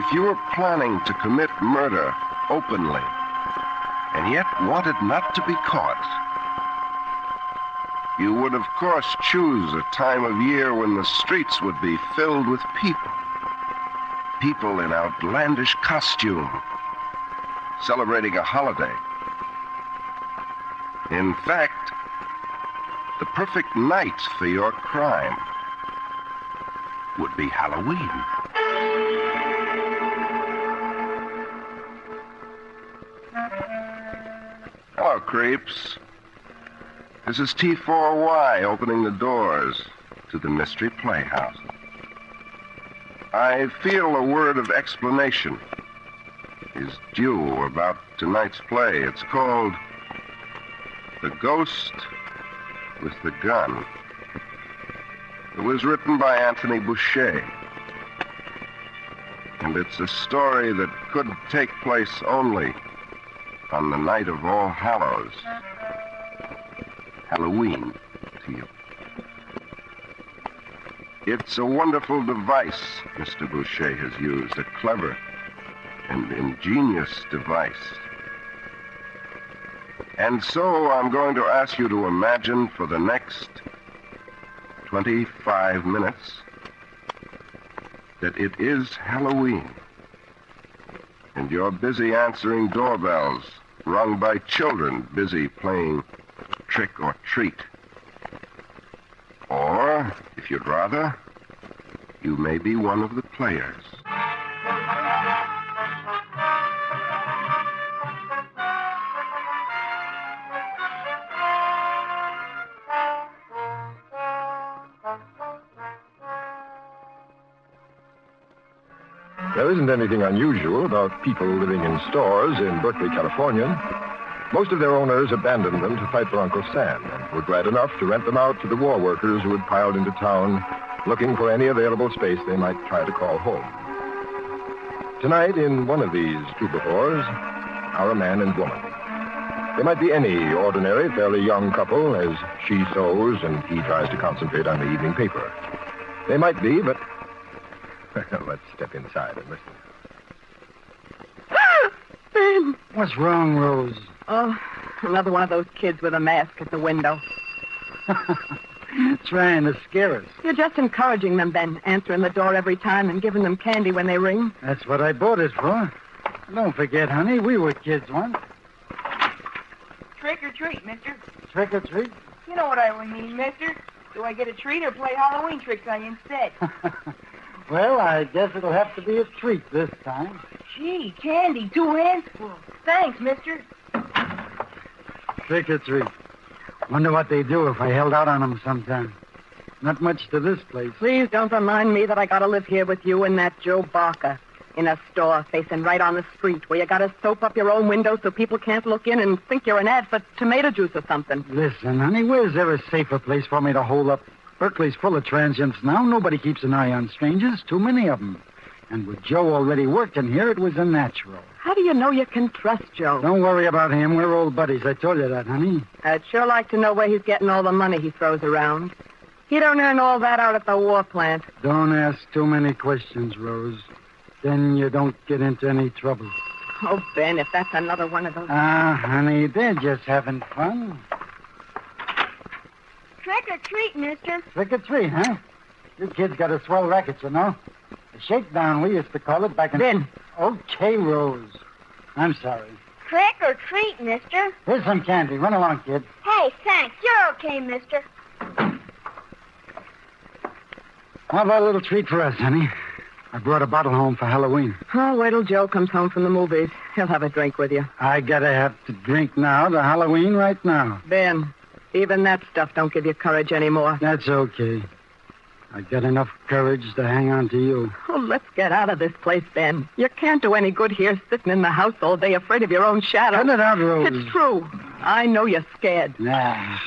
If you were planning to commit murder openly, and yet wanted not to be caught, you would, of course, choose a time of year when the streets would be filled with people. People in outlandish costume, celebrating a holiday. In fact, the perfect night for your crime would be Halloween. Hello, creeps. This is T4Y opening the doors to the Mystery Playhouse. I feel a word of explanation is due about tonight's play. It's called The Ghost with the Gun. It was written by Anthony Boucher. And it's a story that could take place only on the night of All Hallows. Halloween to you. It's a wonderful device Mr. Boucher has used, a clever and ingenious device. And so I'm going to ask you to imagine for the next 25 minutes that it is Halloween, and you're busy answering doorbells rung by children busy playing trick or treat. Or, if you'd rather, you may be one of the players. There isn't anything unusual about people living in stores in Berkeley, California. Most of their owners abandoned them to fight for Uncle Sam and were glad enough to rent them out to the war workers who had piled into town looking for any available space they might try to call home. Tonight, in one of these troubadours, are a man and woman. They might be any ordinary, fairly young couple as she sews and he tries to concentrate on the evening paper. They might be, but... Let's step inside and listen. Ben! What's wrong, Rose? Oh, another one of those kids with a mask at the window. Trying to scare us. You're just encouraging them, Ben, answering the door every time and giving them candy when they ring. That's what I bought it for. Don't forget, honey, we were kids once. Trick or treat, mister. Trick or treat? You know what I mean, mister. Do I get a treat or play Halloween tricks on you instead? Well, I guess it'll have to be a treat this time. Gee, candy, 2 hands full. Thanks, mister. Trick or treat. Wonder what they'd do if I held out on them sometime. Not much to this place. Please don't remind me that I gotta live here with you and that Joe Barker in a store facing right on the street where you gotta soap up your own window so people can't look in and think you're an ad for tomato juice or something. Listen, honey, where's there a safer place for me to hold up? Berkeley's full of transients now. Nobody keeps an eye on strangers. Too many of them. And with Joe already working here, it was a natural. How do you know you can trust Joe? Don't worry about him. We're old buddies. I told you that, honey. I'd sure like to know where he's getting all the money he throws around. He don't earn all that out at the war plant. Don't ask too many questions, Rose. Then you don't get into any trouble. Oh, Ben, if that's another one of those... Honey, they're just having fun. Trick or treat, mister. Trick or treat, huh? You kids got a swell racket, you know. A shakedown, we used to call it back in... Ben. Okay, Rose. I'm sorry. Trick or treat, mister. Here's some candy. Run along, kid. Hey, thanks. You're okay, mister. How about a little treat for us, honey? I brought a bottle home for Halloween. Oh, wait till Joe comes home from the movies. He'll have a drink with you. I gotta have to drink now to Halloween right now. Ben, even that stuff don't give you courage anymore. That's okay. I got enough courage to hang on to you. Oh, let's get out of this place, Ben. You can't do any good here sitting in the house all day afraid of your own shadow. Cut it out, Rose. It's true. I know you're scared. Nah.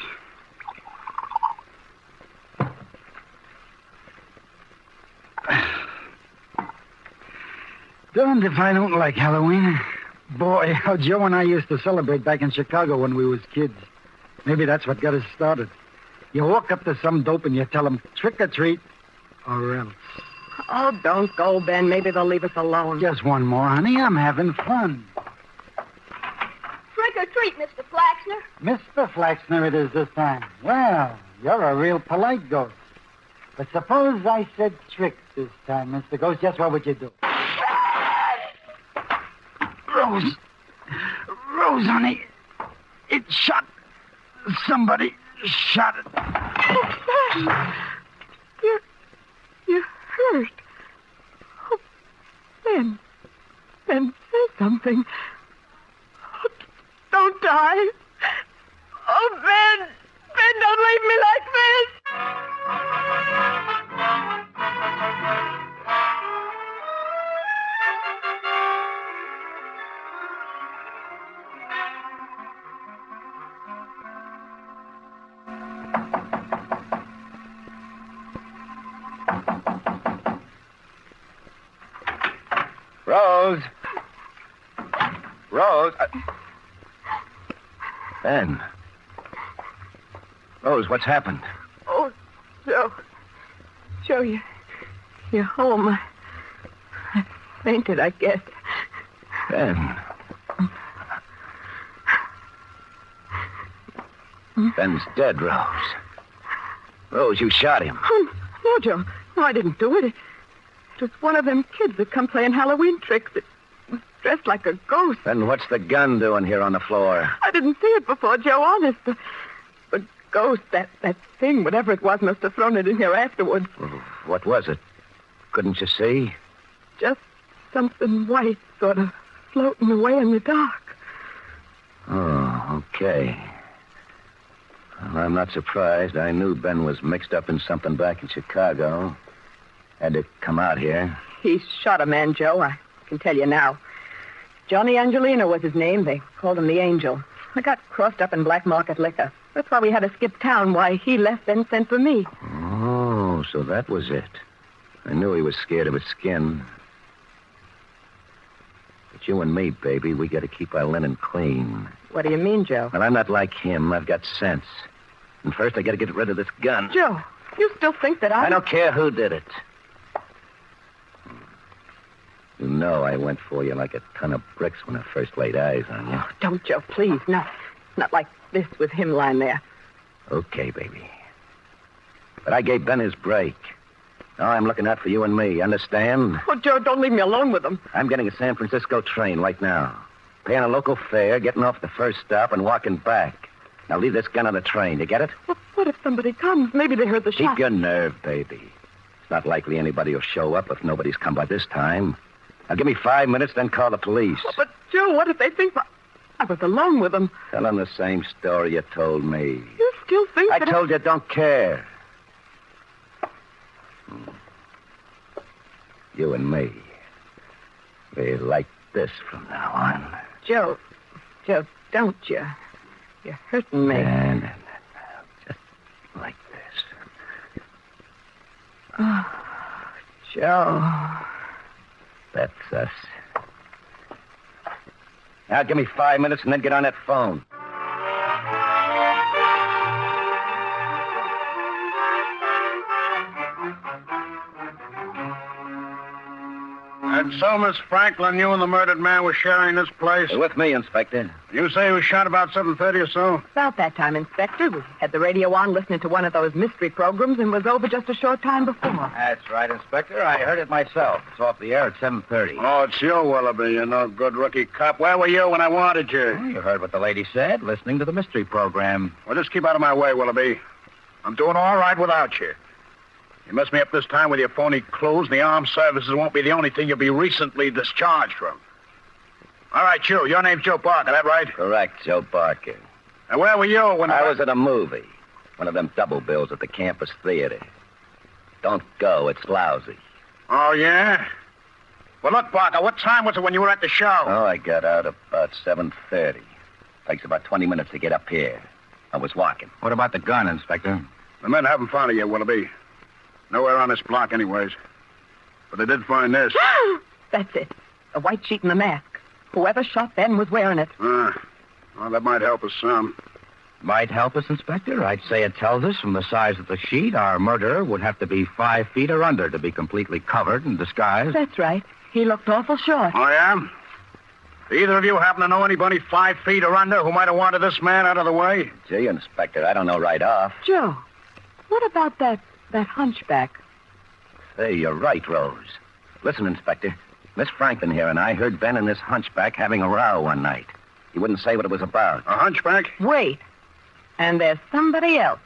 Darned if I don't like Halloween. Boy, how Joe and I used to celebrate back in Chicago when we was kids. Maybe that's what got us started. You walk up to some dope and you tell him, trick or treat, or else. Oh, don't go, Ben. Maybe they'll leave us alone. Just one more, honey. I'm having fun. Trick or treat, Mr. Flaxner. Mr. Flaxner it is this time. Well, you're a real polite ghost. But suppose I said trick this time, Mr. Ghost. Just what would you do? Rose. Rose, honey. It shot. Somebody shot it. Oh, Ben. You're hurt. Oh, Ben. Ben, say something. Oh, don't die. Oh, Ben. Ben, don't leave me like this. Rose. Rose. Ben. Rose, what's happened? Oh, Joe. Joe, you're home. I fainted, I guess. Ben. Ben's dead, Rose. Rose, you shot him. Oh, no, Joe. No, I didn't do it. It was one of them kids that come playing Halloween tricks. It was dressed like a ghost. Then what's the gun doing here on the floor? I didn't see it before, Joe, honest. The ghost, that thing, whatever it was, must have thrown it in here afterwards. What was it? Couldn't you see? Just something white, sort of floating away in the dark. Oh, okay. Well, I'm not surprised. I knew Ben was mixed up in something back in Chicago. Had to come out here. He shot a man, Joe. I can tell you now. Johnny Angelino was his name. They called him the Angel. I got crossed up in black market liquor. That's why we had to skip town. Why he left, then sent for me. Oh, so that was it. I knew he was scared of his skin. But you and me, baby, we got to keep our linen clean. What do you mean, Joe? Well, I'm not like him. I've got sense. And first, I got to get rid of this gun. Joe, you still think that I don't care who did it. You know I went for you like a ton of bricks when I first laid eyes on you. Oh, don't, Joe, please. Not like this with him lying there. Okay, baby. But I gave Ben his break. Now I'm looking out for you and me, understand? Oh, Joe, don't leave me alone with him. I'm getting a San Francisco train right now. Paying a local fare, getting off the first stop, and walking back. Now leave this gun on the train. You get it? Well, what if somebody comes? Maybe they heard the shot. Keep your nerve, baby. It's not likely anybody will show up if nobody's come by this time. Now give me 5 minutes, then call the police. Oh, but, Joe, what if they think I was alone with them? Tell them the same story you told me. You still think I that told you don't care. You and me. We like this from now on. Joe, don't you? You're hurting me. No. Just like this. Oh, Joe. That's us. Now give me 5 minutes and then get on that phone. And so, Miss Franklin, you and the murdered man were sharing this place? You're with me, Inspector. You say he was shot about 7:30 or so? About that time, Inspector. We had the radio on listening to one of those mystery programs and was over just a short time before. That's right, Inspector. I heard it myself. It's off the air at 7:30. Oh, it's you, Willoughby. You know, good rookie cop. Where were you when I wanted you? You heard what the lady said, listening to the mystery program. Well, just keep out of my way, Willoughby. I'm doing all right without you. You mess me up this time with your phony clues, the armed services won't be the only thing you'll be recently discharged from. All right, you. Your name's Joe Barker, that right? Correct, Joe Barker. And where were you when I was at a movie. One of them double bills at the campus theater. Don't go. It's lousy. Oh, yeah? Well, look, Barker, what time was it when you were at the show? Oh, I got out about 7:30. Takes about 20 minutes to get up here. I was walking. What about the gun, Inspector? The men haven't found it yet, Willoughby. Nowhere on this block, anyways. But they did find this. That's it. A white sheet and the mask. Whoever shot Ben was wearing it. Well, that might help us some. Might help us, Inspector. I'd say it tells us from the size of the sheet our murderer would have to be 5 feet or under to be completely covered and disguised. That's right. He looked awful short. Oh, yeah? Do either of you happen to know anybody 5 feet or under who might have wanted this man out of the way? Gee, Inspector, I don't know right off. Joe, what about that hunchback? Hey, you're right, Rose. Listen, Inspector. Miss Franklin here and I heard Ben and this hunchback having a row one night. He wouldn't say what it was about. A hunchback? Wait. And there's somebody else.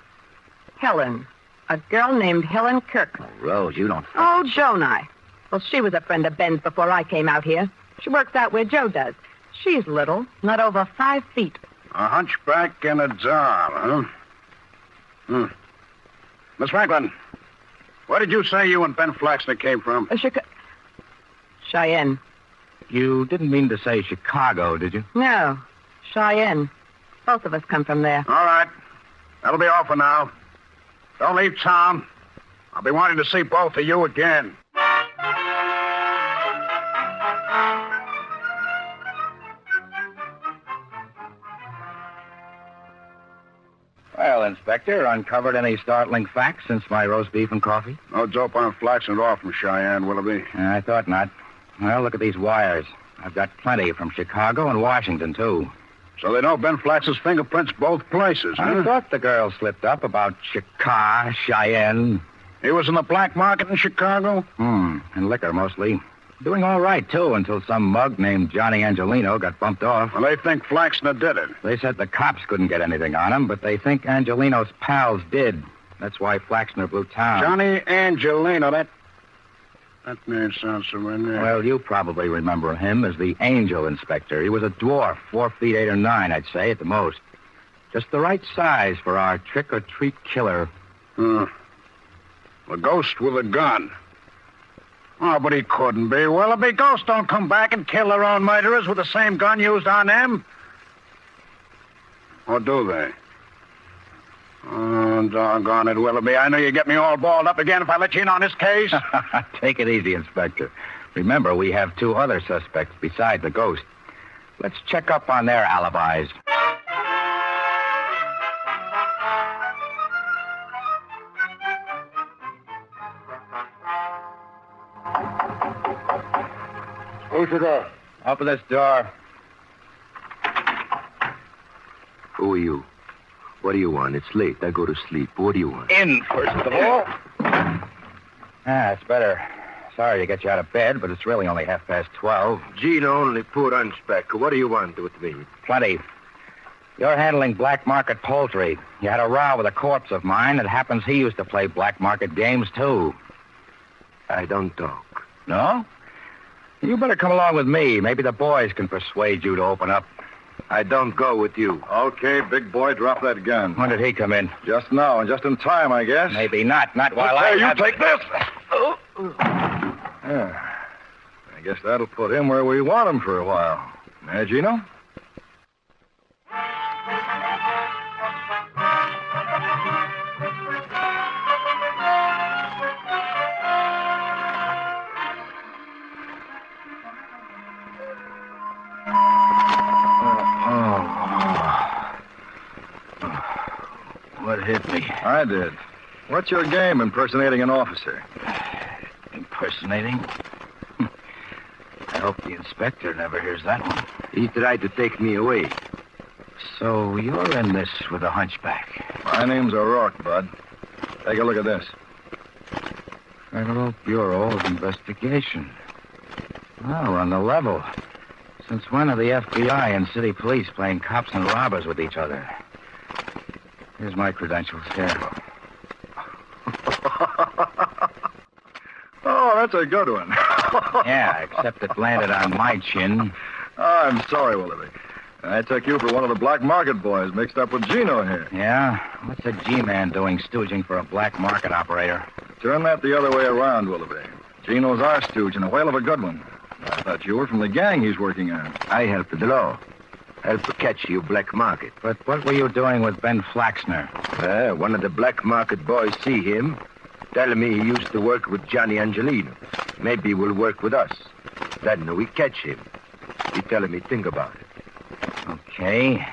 Helen. A girl named Helen Kirk. Oh, Rose, you don't... Oh, Joe and I. Well, she was a friend of Ben's before I came out here. She works out where Joe does. She's little, not over 5 feet. A hunchback and a doll, huh? Miss Franklin, where did you say you and Ben Flaxner came from? Cheyenne. You didn't mean to say Chicago, did you? No, Cheyenne. Both of us come from there. All right. That'll be all for now. Don't leave town. I'll be wanting to see both of you again. Well, Inspector, uncovered any startling facts since my roast beef and coffee? No dope on Flaxner at all from Cheyenne, Willoughby. I thought not. Well, look at these wires. I've got plenty from Chicago and Washington, too. So they know Ben Flax's fingerprints both places, huh? I thought the girl slipped up about Chicago, Cheyenne. He was in the black market in Chicago? And liquor, mostly. Doing all right, too, until some mug named Johnny Angelino got bumped off. Well, they think Flaxner did it. They said the cops couldn't get anything on him, but they think Angelino's pals did. That's why Flaxner blew town. Johnny Angelino, that name sounds familiar. Well, you probably remember him as the Angel Inspector. He was a dwarf, 4 feet 8 or 9, I'd say, at the most. Just the right size for our trick-or-treat killer. The ghost with a gun. Oh, but he couldn't be. Willoughby, ghosts don't come back and kill their own murderers with the same gun used on them. Or do they? Oh, doggone it, Willoughby. I know you get me all balled up again if I let you in on this case. Take it easy, Inspector. Remember, we have 2 other suspects besides the ghost. Let's check up on their alibis. Who's there? Open this door. Who are you? What do you want? It's late. I go to sleep. What do you want? In, first of all. It's better. Sorry to get you out of bed, but it's really only 12:30. Gino, only poor hunchback. What do you want with me? Plenty. You're handling black market poultry. You had a row with a corpse of mine. It happens he used to play black market games, too. I don't talk. No? You better come along with me. Maybe the boys can persuade you to open up. I don't go with you. Okay, big boy, drop that gun. When did he come in? Just now, and just in time, I guess. Maybe not. Not while you take this. Yeah. I guess that'll put him where we want him for a while. Gino? What hit me? I did. What's your game impersonating an officer? Impersonating? I hope the inspector never hears that one. He tried to take me away. So you're in this with a hunchback. My name's O'Rourke, Bud. Take a look at this. Federal Bureau of Investigation. Well, we're on the level. Since when are the FBI and city police playing cops and robbers with each other? Here's my credentials here. Oh, that's a good one. Yeah, except it landed on my chin. I'm sorry, Willoughby. I took you for one of the black market boys mixed up with Gino here. Yeah? What's a G-man doing stooging for a black market operator? Turn that the other way around, Willoughby. Gino's our stooge and a whale of a good one. I thought you were from the gang he's working on. I help the law. Help catch you black market. But what were you doing with Ben Flaxner? One of the black market boys see him. Tell me he used to work with Johnny Angelino. Maybe he will work with us. Then we catch him. He tell me think about it. Okay.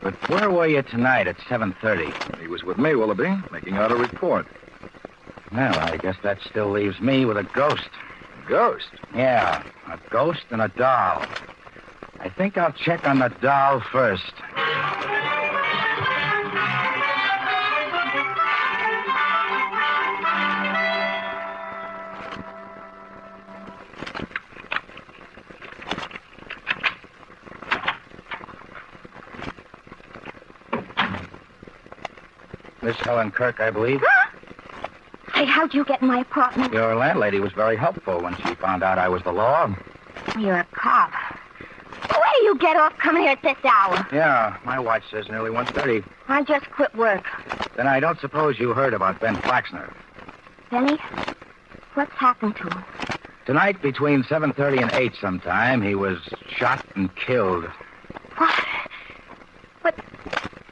But where were you tonight at 7:30? He was with me, Willoughby, making out a report. Well, I guess that still leaves me with a ghost. Ghost? Yeah, a ghost and a doll. I think I'll check on the doll first. Miss Helen Kirk, I believe. Hey, how'd you get in my apartment? Your landlady was very helpful when she found out I was the law. You're a cop. Where do you get off coming here at this hour? Yeah, my watch says nearly 1:30. I just quit work. Then I don't suppose you heard about Ben Flaxner. Benny? What's happened to him? Tonight, between 7:30 and 8 sometime, he was shot and killed. What? But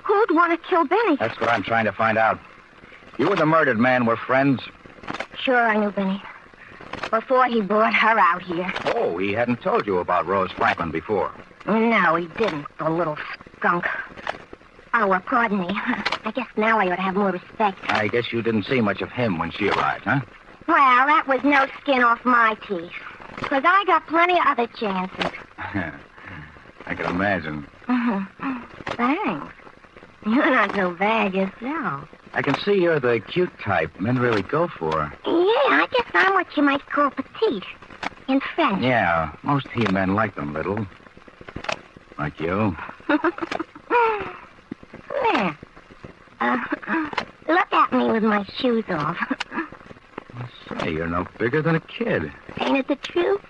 who'd want to kill Benny? That's what I'm trying to find out. You and the murdered man were friends? Sure, I knew Benny. Before he brought her out here. Oh, he hadn't told you about Rose Franklin before. No, he didn't, the little skunk. Oh, well, pardon me. I guess now I ought to have more respect. I guess you didn't see much of him when she arrived, huh? Well, that was no skin off my teeth. Because I got plenty of other chances. I can imagine. Thanks. You're not so bad yourself. I can see you're the cute type men really go for. Yeah, I guess I'm what you might call petite. In French. Yeah, most he-men like them little. Like you. There. Look at me with my shoes off. Say, you're no bigger than a kid. Ain't it the truth?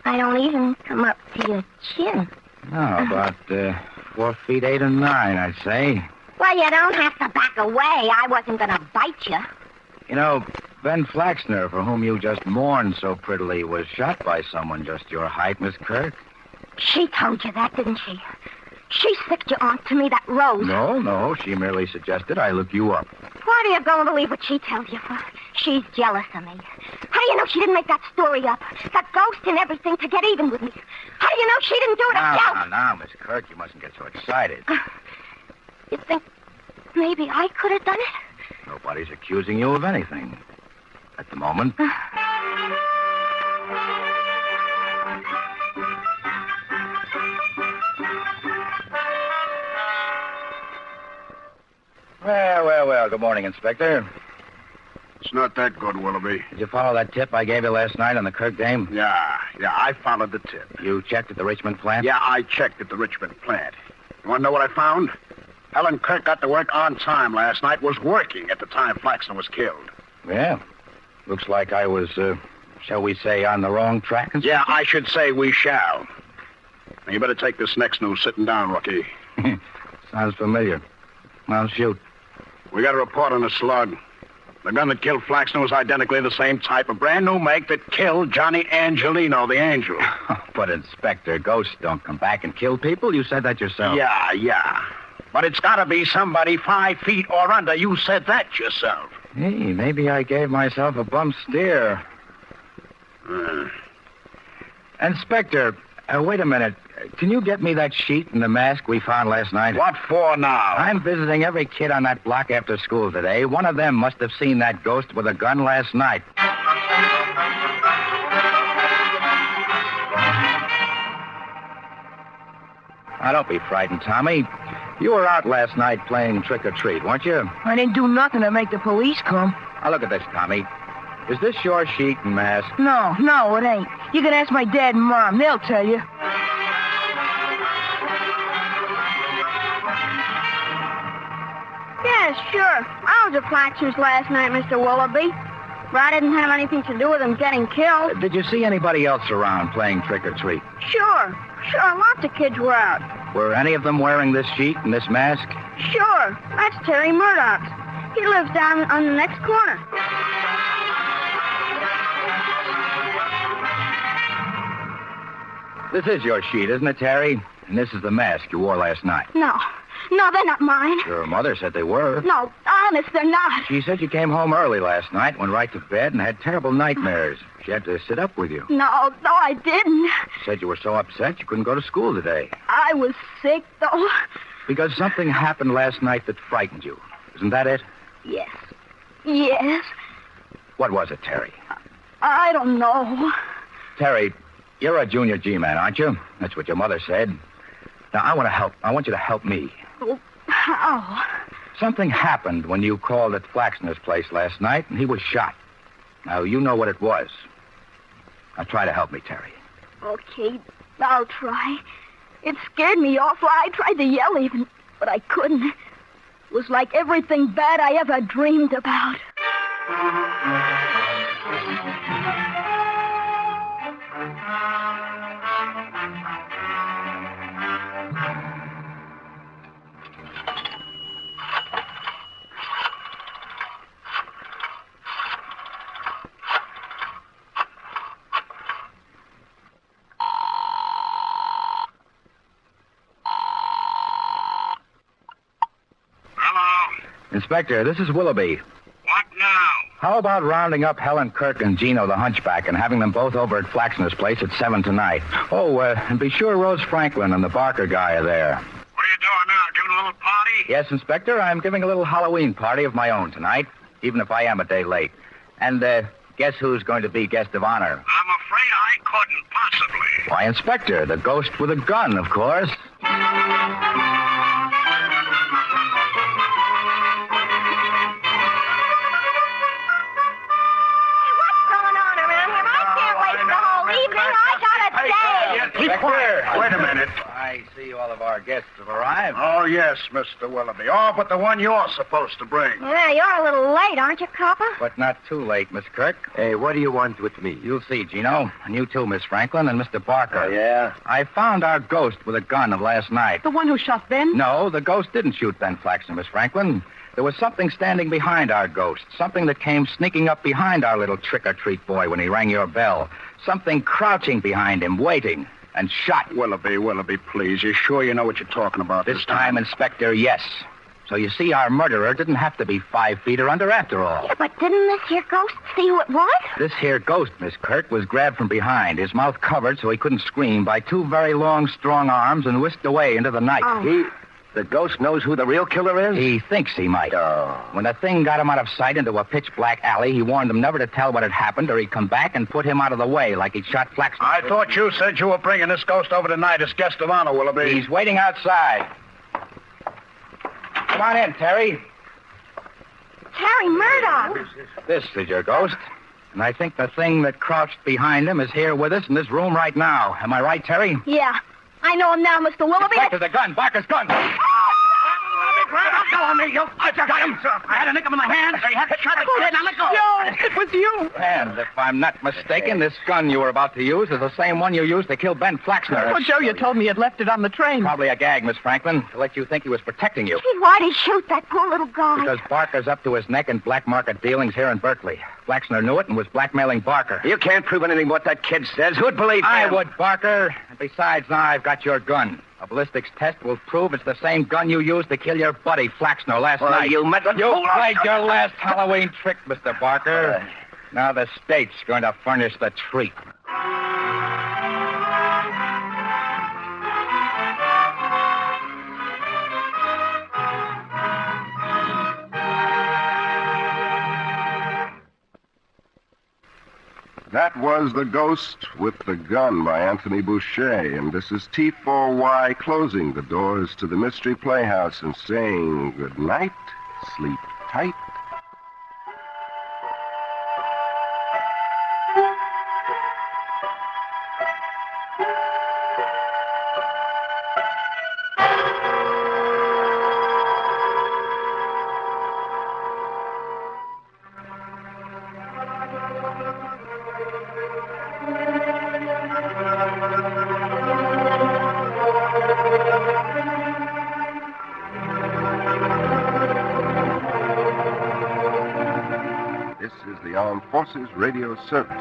I don't even come up to your chin. No, about 4 feet 8 and 9, I'd say. Well, you don't have to back away. I wasn't going to bite you. You know, Ben Flaxner, for whom you just mourned so prettily, was shot by someone just your height, Miss Kirk. She told you that, didn't she? She sicked you on to me, that Rose. No. She merely suggested I look you up. Why do you go and believe what she tells you for? She's jealous of me. How do you know she didn't make that story up? That ghost and everything to get even with me. How do you know she didn't do it herself? Now, Miss Kirk, you mustn't get so excited. You think maybe I could have done it? Nobody's accusing you of anything. At the moment. Well. Good morning, Inspector. It's not that good, Willoughby. Did you follow that tip I gave you last night on the Kirk dame? Yeah, I followed the tip. You checked at the Richmond plant? Yeah, I checked at the Richmond plant. You want to know what I found? Helen Kirk got to work on time last night, was working at the time Flaxner was killed. Yeah. Looks like I was, shall we say, on the wrong track? Yeah, I should say we shall. Now, you better take this next news sitting down, rookie. Sounds familiar. I'll shoot. We got a report on a slug. The gun that killed Flaxner was identically the same type, a brand new make that killed Johnny Angelino, the angel. But, Inspector, ghosts don't come back and kill people. You said that yourself. Yeah. But it's got to be somebody 5 feet or under. You said that yourself. Hey, maybe I gave myself a bum steer. Inspector, wait a minute. Can you get me that sheet and the mask we found last night? What for now? I'm visiting every kid on that block after school today. One of them must have seen that ghost with a gun last night. Now, don't be frightened, Tommy. You were out last night playing trick-or-treat, weren't you? I didn't do nothing to make the police come. Now, look at this, Tommy. Is this your sheet and mask? No, it ain't. You can ask my dad and Mom. They'll tell you. Yes, sure. I was at Flaxner's last night, Mr. Willoughby. But I didn't have anything to do with him getting killed. Did you see anybody else around playing trick-or-treat? Sure. Lots of kids were out. Were any of them wearing this sheet and this mask? Sure. That's Terry Murdoch's. He lives down on the next corner. This is your sheet, isn't it, Terry? And this is the mask you wore last night. No, they're not mine. Your mother said they were. No, I honest, they're not. She said you came home early last night, went right to bed, and had terrible nightmares. She had to sit up with you. No, I didn't. She said you were so upset you couldn't go to school today. I was sick, though. Because something happened last night that frightened you. Isn't that it? Yes. Yes. What was it, Terry? I don't know. Terry, you're a junior G-man, aren't you? That's what your mother said. Now, I want to help. I want you to help me. Oh, how? Something happened when you called at Flaxner's place last night, and he was shot. Now, you know what it was. Now, try to help me, Terry. Okay, I'll try. It scared me awful. I tried to yell even, but I couldn't. It was like everything bad I ever dreamed about. Inspector, this is Willoughby. What now? How about rounding up Helen Kirk and Gino the Hunchback and having them both over at Flaxner's place at 7 tonight? Oh, and be sure Rose Franklin and the Barker guy are there. What are you doing now? Giving a little party? Yes, Inspector, I'm giving a little Halloween party of my own tonight, even if I am a day late. And, guess who's going to be guest of honor? I'm afraid I couldn't possibly. Why, Inspector, the ghost with a gun, of course. Wait a minute. I see all of our guests have arrived. Oh, yes, Mr. Willoughby. Oh, but the one you're supposed to bring. Yeah, you're a little late, aren't you, Copper? But not too late, Miss Kirk. Hey, what do you want with me? You'll see, Gino. And you too, Miss Franklin and Mr. Barker. Oh, yeah? I found our ghost with a gun of last night. The one who shot Ben? No, the ghost didn't shoot Ben Flaxner, Miss Franklin. There was something standing behind our ghost. Something that came sneaking up behind our little trick-or-treat boy when he rang your bell. Something crouching behind him, waiting. And shot. Willoughby, please. You sure you know what you're talking about This time, Inspector, yes. So you see, our murderer didn't have to be 5 feet or under after all. Yeah, but didn't this here ghost see who it was? This here ghost, Miss Kirk, was grabbed from behind, his mouth covered so he couldn't scream, by 2 very long, strong arms and whisked away into the night. Oh. The ghost knows who the real killer is? He thinks he might. Oh. When the thing got him out of sight into a pitch-black alley, he warned them never to tell what had happened or he'd come back and put him out of the way like he'd shot Flaxner. I thought you said you were bringing this ghost over tonight as guest of honor, Willoughby. He's waiting outside. Come on in, Terry. Terry Murdoch. This is your ghost. And I think the thing that crouched behind him is here with us in this room right now. Am I right, Terry? Yeah, I know him now, Mr. Willoughby. Inspector, the gun. Barker's gun. Go on me, you. I got him. I had a nick him in the hand. He had to shot it dead. Now let go. No, it was you. And if I'm not mistaken, this gun you were about to use is the same one you used to kill Ben Flaxner. Oh, Joe, you told me you'd left it on the train. Probably a gag, Miss Franklin, to let you think he was protecting you. Gee, why'd he shoot that poor little guy? Because Barker's up to his neck in black market dealings here in Berkeley. Flaxner knew it and was blackmailing Barker. You can't prove anything what that kid says. Who'd believe him? I would, Barker. And besides, now I've got your gun. A ballistics test will prove it's the same gun you used to kill your buddy Flaxner last night. You meddling You fool. played your last Halloween trick, Mr. Barker. Now the state's going to furnish the treat. That was The Ghost with the Gun by Anthony Boucher, and this is T4Y closing the doors to the Mystery Playhouse and saying good night, sleep tight. This is the Armed Forces Radio Service.